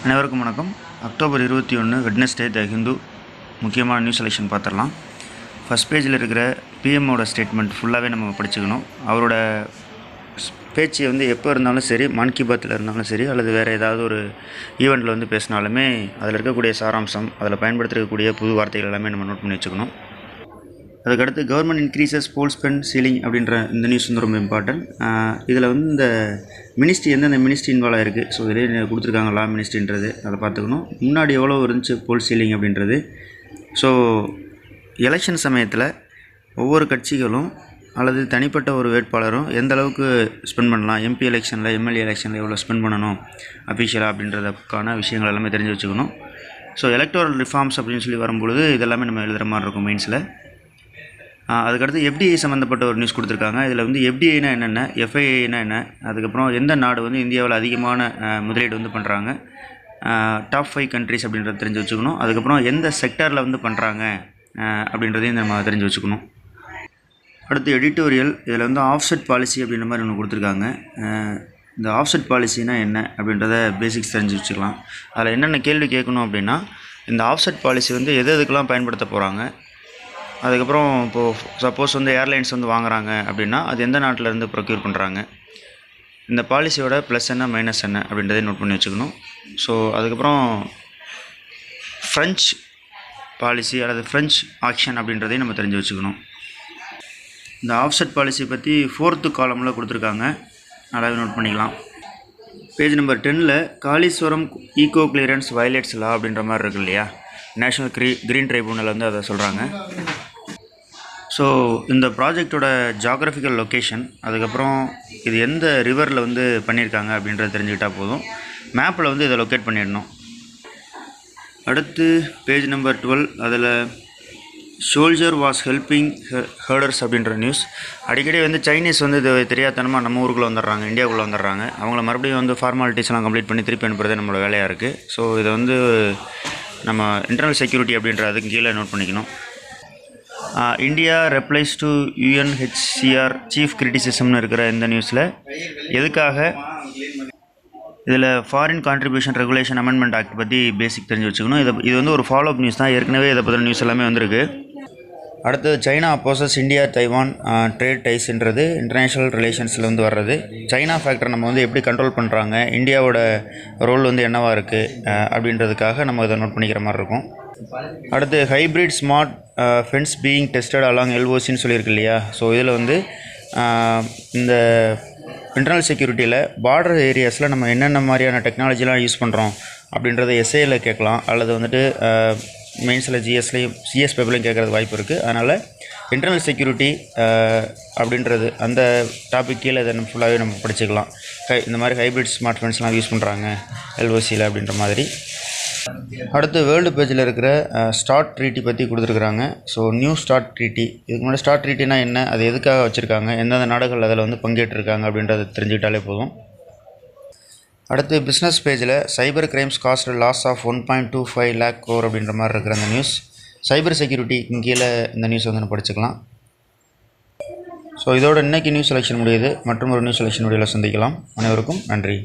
அனைவருக்கும் வணக்கம். October 21 Wednesday த ஹிந்து முக்கியமான நியூஸ் செலெக்ஷன் பார்த்துடலாம். ஃபஸ்ட் பேஜில் இருக்கிற பிஎம்மோட ஸ்டேட்மெண்ட் ஃபுல்லாகவே நம்ம படிச்சுக்கணும். அவரோட பேச்சு எப்போ இருந்தாலும் சரி, மன் கி பாத்தில் இருந்தாலும் சரி, அல்லது வேறு ஏதாவது ஒரு ஈவெண்ட்டில் பேசினாலுமே அதில் இருக்கக்கூடிய சாராம்சம், அதில் பயன்படுத்திருக்கக்கூடிய புது வார்த்தைகள் எல்லாமே நம்ம நோட் பண்ணி வச்சுக்கணும். அதுக்கடுத்து கவர்மெண்ட் இன்க்ரீசஸ் போல் ஸ்பெண்ட் சீலிங் அப்படின்ற இந்த நியூஸ் ரொம்ப இம்பார்ட்டன்ட். இதில் இந்த மினிஸ்ட்ரி எந்தெந்த மினிஸ்ட்ரி இன்வால்வ் ஆகிருக்கு, ஸோ இதிலே கொடுத்துருக்காங்க லா மினிஸ்ட்ரின்றது, அதை பார்த்துக்கணும். முன்னாடி எவ்வளோ இருந்துச்சு போல் சீலிங் அப்படின்றது. ஸோ எலெக்ஷன் சமயத்தில் ஒவ்வொரு கட்சிகளும் அல்லது தனிப்பட்ட ஒரு வேட்பாளரும் எந்த அளவுக்கு ஸ்பெண்ட் பண்ணலாம், எம்பி எலெக்ஷனில் எம்எல்ஏ எலெக்ஷனில் எவ்வளோ ஸ்பெண்ட் பண்ணணும் அஃபிஷியலாக அப்படின்றதுக்கான விஷயங்கள் எல்லாமே தெரிஞ்சு வச்சுக்கணும். ஸோ எலக்டோரல் ரிஃபார்ம்ஸ் அப்படின்னு சொல்லி வரும்பொழுது இதெல்லாமே நம்ம எழுதுகிற மாதிரி இருக்கும் மெயின்ஸில். அதுக்கடுத்து எஃப்டிஐ சம்மந்தப்பட்ட ஒரு நியூஸ் கொடுத்துருக்காங்க. இதில் எஃப்டிஐனா என்னென்ன, எஃப்ஐஐனா என்ன, அதுக்கப்புறம் எந்த நாடு இந்தியாவில் அதிகமான முதலீடு பண்ணுறாங்க, டாப் 5 கண்ட்ரிஸ் அப்படின்றத தெரிஞ்சு வச்சுக்கணும். அதுக்கப்புறம் எந்த செக்டரில் பண்ணுறாங்க அப்படின்றதையும் நம்ம தெரிஞ்சு வச்சுக்கணும். அடுத்து எடிட்டோரியல். இதில் ஆஃப்செட் பாலிசி அப்படின்ற மாதிரி ஒன்று கொடுத்துருக்காங்க. இந்த ஆஃப்செட் பாலிசினா என்ன அப்படின்றத பேசிக்ஸ் தெரிஞ்சு வச்சுக்கலாம். அதில் என்னென்ன கேள்வி கேட்கணும் அப்படின்னா, இந்த ஆஃப்செட் பாலிசி எதுக்கெல்லாம் பயன்படுத்த போகிறாங்க, அதுக்கப்புறம் இப்போது சப்போஸ் ஏர்லைன்ஸ் வாங்குறாங்க அப்படின்னா அது எந்த நாட்டிலேருந்து ப்ரொக்யூர் பண்ணுறாங்க, இந்த பாலிசியோட ப்ளஸ் என்ன மைனஸ் என்ன அப்படின்றதை நோட் பண்ணி வச்சுக்கணும். ஸோ அதுக்கப்புறம் ஃப்ரெஞ்ச் பாலிசி அல்லது ஃப்ரெஞ்ச் ஆக்ஷன் அப்படின்றதையும் நம்ம தெரிஞ்சு வச்சுக்கணும். இந்த ஆஃப்செட் பாலிசி பற்றி 4th காலமில் கொடுத்துருக்காங்க, நல்லாவே நோட் பண்ணிக்கலாம். பேஜ் நம்பர் 10ல் Kaleshwaram eco clearance violates law அப்படின்ற மாதிரி இருக்கு இல்லையா, நேஷ்னல் க்ரீன் ட்ரைபுனல் அதை சொல்கிறாங்க. ஸோ இந்த ப்ராஜெக்டோட ஜாகிரபிக்கல் லொக்கேஷன், அதுக்கப்புறம் இது எந்த ரிவரில் பண்ணியிருக்காங்க அப்படின்றத தெரிஞ்சுக்கிட்டால் போதும். மேப்பில் இதை லொக்கேட் பண்ணிடணும். அடுத்து பேஜ் நம்பர் 12, அதில் ஷோல்ஜர் வாஸ் ஹெல்பிங் ஹர்டர்ஸ் அப்படின்ற நியூஸ். அடிக்கடி சைனீஸ் இது தெரியாதனமாக நம்ம ஊருக்குள்ளே வந்துடுறாங்க, இந்தியாவுக்குள்ளே வந்துடுறாங்க. அவங்கள மறுபடியும் ஃபார்மாலிட்டிஸ்லாம் கம்ப்ளீட் பண்ணி திருப்பி அனுப்புறதே நம்மளோட வேலையாக இருக்குது. ஸோ இதை நம்ம இன்டர்னல் செக்யூரிட்டி அப்படின்ற அதுக்கு கீழே நோட் பண்ணிக்கணும். இந்தியா ரெப்ளைஸ் டு UNHCR சீஃப் கிரிட்டிசிசம்னு இருக்கிற இந்த நியூஸில் எதுக்காக இதில் foreign contribution regulation amendment act பற்றி பேசிக் தெரிஞ்சு வச்சுக்கணும். இது ஒரு ஃபாலோ அப் நியூஸ் தான், ஏற்கனவே இதை பற்றின நியூஸ் எல்லாமே வந்திருக்கு. அடுத்தது China opposes India Taiwan trade டைஸ்ன்றது இன்டர்நேஷ்னல் ரிலேஷன்ஸில் வர்றது. சைனா ஃபேக்டர் நம்ம எப்படி கண்ட்ரோல் பண்ணுறாங்க, இந்தியாவோட ரோல் என்னவாக இருக்குது அப்படின்றதுக்காக நம்ம இதை நோட் பண்ணிக்கிற மாதிரி இருக்கும். அடுத்து hybrid smart fence being tested along LOCன்னு சொல்லியிருக்கு இல்லையா. ஸோ இதில் இந்த இன்டர்னல் செக்யூரிட்டியில் பார்டர் ஏரியாஸில் நம்ம என்னென்ன மாதிரியான டெக்னாலஜிலாம் யூஸ் பண்ணுறோம் அப்படின்றத எஸ்ஏயில் கேட்கலாம், அல்லது மெயின்ஸில் GS பேப்பர்லையும் கேட்குறது வாய்ப்பு இருக்குது. அதனால் இன்டர்னல் செக்யூரிட்டி அப்படின்றது அந்த டாபிக் கீழே இதை ஃபுல்லாகவே நம்ம படிச்சுக்கலாம். இந்த மாதிரி ஹைப்ரிட் ஸ்மார்ட் ஃபென்ஸ்லாம் யூஸ் பண்ணுறாங்க LOCயில் அப்படின்ற மாதிரி. அடுத்து வேர்ல்டு பேஜில் இருக்கிற ஸ்டார்ட் ட்ரீட்டி பற்றி கொடுத்துருக்குறாங்க. ஸோ நியூ ஸ்டார்ட் ட்ரீட்டி, இதுக்கு முன்னாடி ஸ்டார்ட் ட்ரீட்டினா என்ன, அது எதுக்காக வச்சுருக்காங்க, எந்தெந்த நாடுகள் அதில் பங்கேற்றிருக்காங்க அப்படின்றத தெரிஞ்சுக்கிட்டாலே போதும். அடுத்து பிஸ்னஸ் பேஜில் cyber crimes cost loss of 1.25 lakh crore அப்படின்ற மாதிரி இருக்கிற அந்த நியூஸ். சைபர் செக்யூரிட்டிக்கு கீழே இந்த நியூஸ் படிச்சுக்கலாம். ஸோ இதோட இன்றைக்கி நியூஸ் செலெக்ஷன் முடியுது. மற்றும் ஒரு நியூஸ் செலெக்ஷன் வீடியோவில் சந்திக்கலாம். அனைவருக்கும் நன்றி.